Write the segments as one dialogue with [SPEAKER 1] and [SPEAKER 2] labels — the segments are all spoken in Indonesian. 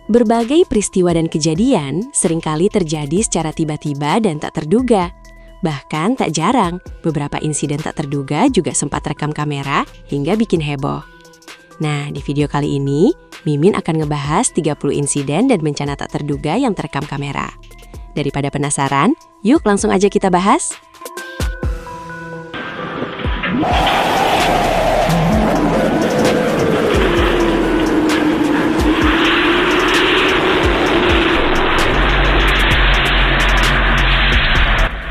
[SPEAKER 1] Berbagai peristiwa dan kejadian seringkali terjadi secara tiba-tiba dan tak terduga. Bahkan tak jarang, beberapa insiden tak terduga juga sempat rekam kamera hingga bikin heboh. Nah, di video kali ini, Mimin akan ngebahas 30 insiden dan bencana tak terduga yang terekam kamera. Daripada penasaran, yuk langsung aja kita bahas.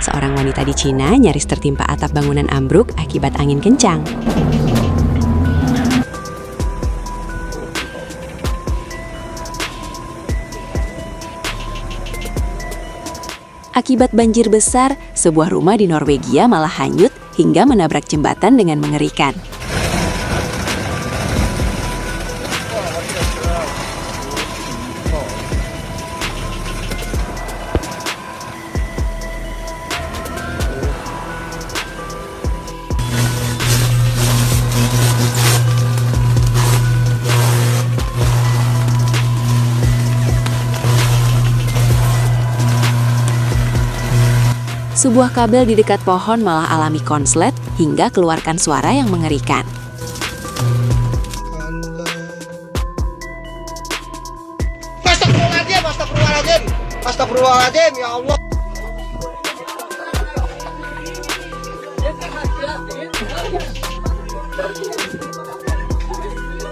[SPEAKER 1] Seorang wanita di Cina nyaris tertimpa atap bangunan ambruk akibat angin kencang. Akibat banjir besar, sebuah rumah di Norwegia malah hanyut hingga menabrak jembatan dengan mengerikan. Sebuah kabel di dekat pohon malah alami konslet hingga keluarkan suara yang mengerikan.
[SPEAKER 2] Astagfirullahaladzim, astagfirullahaladzim, astagfirullahaladzim, ya Allah.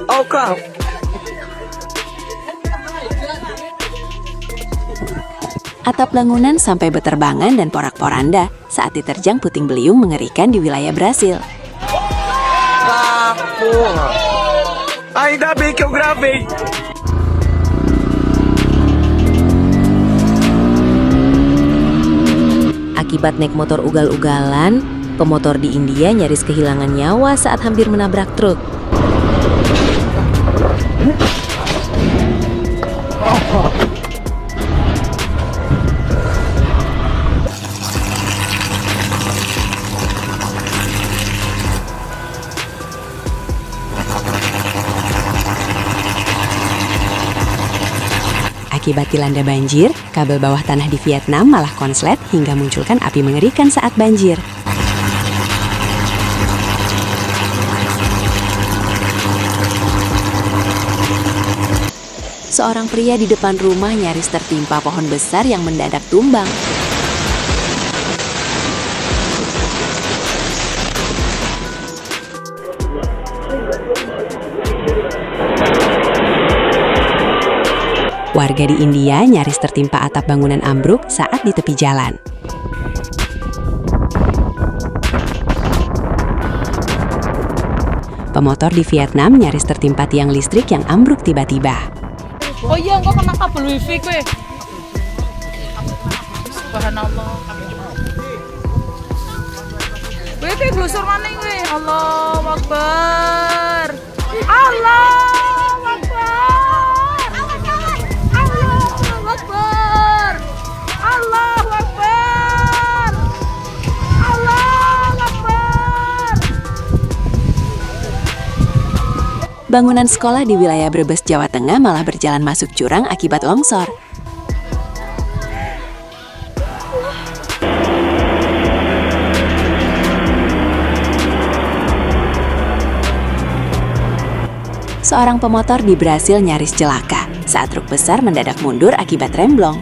[SPEAKER 2] Oh, kau.
[SPEAKER 1] Atap bangunan sampai berterbangan dan porak-poranda saat diterjang puting beliung mengerikan di wilayah Brasil.
[SPEAKER 2] Ainda bem que eu gravei.
[SPEAKER 1] Akibat naik motor ugal-ugalan, pemotor di India nyaris kehilangan nyawa saat hampir menabrak truk. Akibat dilanda banjir, kabel bawah tanah di Vietnam malah konslet hingga munculkan api mengerikan saat banjir. Seorang pria di depan rumah nyaris tertimpa pohon besar yang mendadak tumbang. Warga di India nyaris tertimpa atap bangunan ambruk saat di tepi jalan. Pemotor di Vietnam nyaris tertimpa tiang listrik yang ambruk tiba-tiba.
[SPEAKER 3] Oh iya, engkau kena kabel wifi gue. Subhanallah. Gue kayak glusur mana gue? Allahu Akbar. Allahu Akbar. Allahu Akbar. Allahu Akbar. Allahu Akbar.
[SPEAKER 1] Bangunan sekolah di wilayah Brebes, Jawa Tengah malah berjalan masuk jurang akibat longsor. Seorang pemotor di Brasil nyaris celaka saat truk besar mendadak mundur akibat remblong.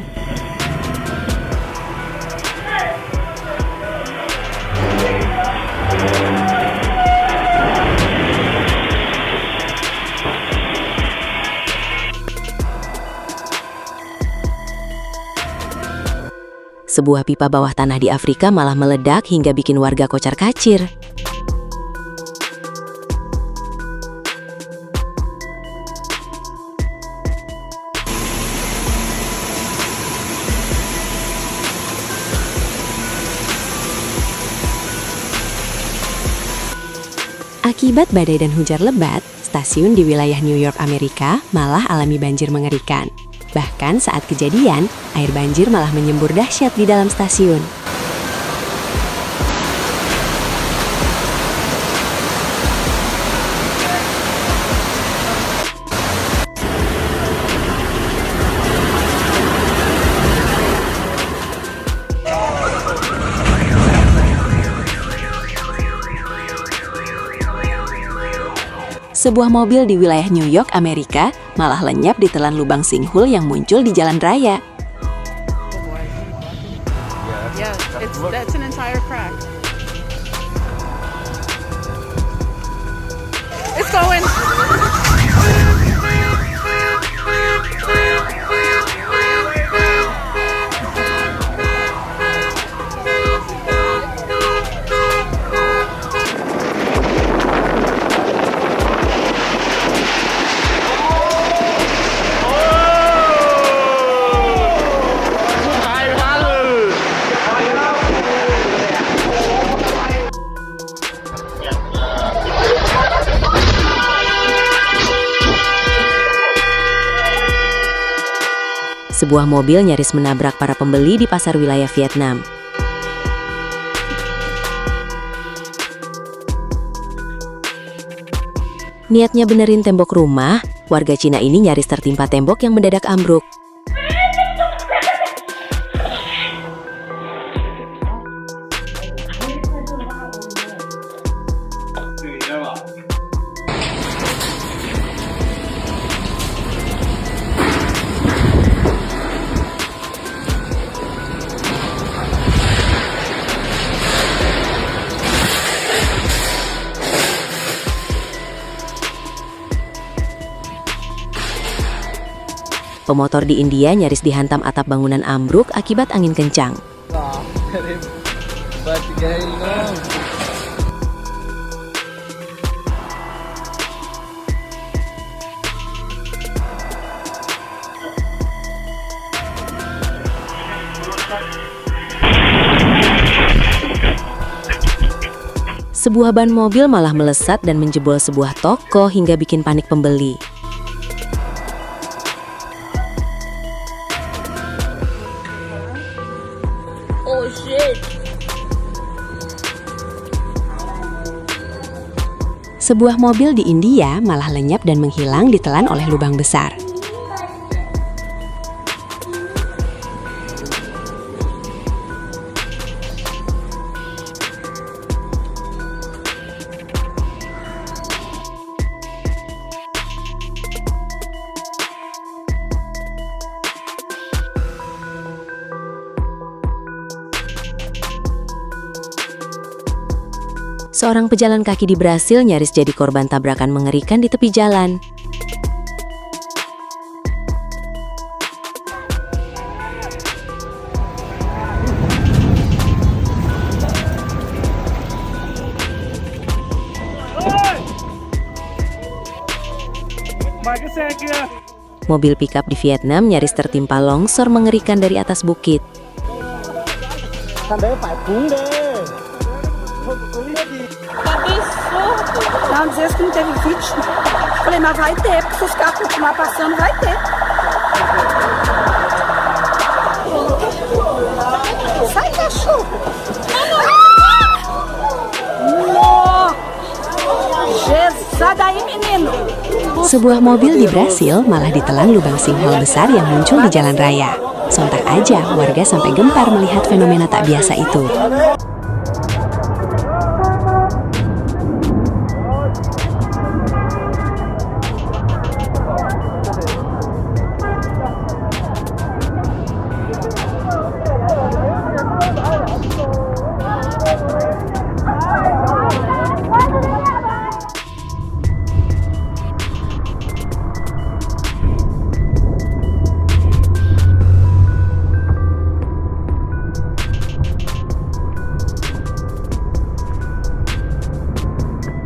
[SPEAKER 1] Sebuah pipa bawah tanah di Afrika malah meledak hingga bikin warga kocar-kacir. Akibat badai dan hujan lebat, stasiun di wilayah New York, Amerika malah alami banjir mengerikan. Bahkan saat kejadian, air banjir malah menyembur dahsyat di dalam stasiun. Sebuah mobil di wilayah New York, Amerika, malah lenyap ditelan lubang sinkhole yang muncul di jalan raya.
[SPEAKER 3] Yeah, that's an entire crack. It's going.
[SPEAKER 1] Sebuah mobil nyaris menabrak para pembeli di pasar wilayah Vietnam. Niatnya benerin tembok rumah, warga Cina ini nyaris tertimpa tembok yang mendadak ambruk. Pemotor di India nyaris dihantam atap bangunan ambruk akibat angin kencang. Sebuah ban mobil malah melesat dan menjebol sebuah toko hingga bikin panik pembeli.
[SPEAKER 3] Oh shit.
[SPEAKER 1] Sebuah mobil di India malah lenyap dan menghilang ditelan oleh lubang besar. Seorang pejalan kaki di Brasil nyaris jadi korban tabrakan mengerikan di tepi jalan. Mobil pickup di Vietnam nyaris tertimpa longsor mengerikan dari atas bukit.
[SPEAKER 3] Não, dizer que não teve vítima. Falei, mas vai ter, porque se os carros continuar passando, vai ter. Sai, cachorro! Jesus, daí, menino!
[SPEAKER 1] Sebuah mobil di Brasil malah ditelan lubang sinkhole besar yang muncul di jalan raya. Sontak aja, warga sampai gempar melihat fenomena tak biasa itu.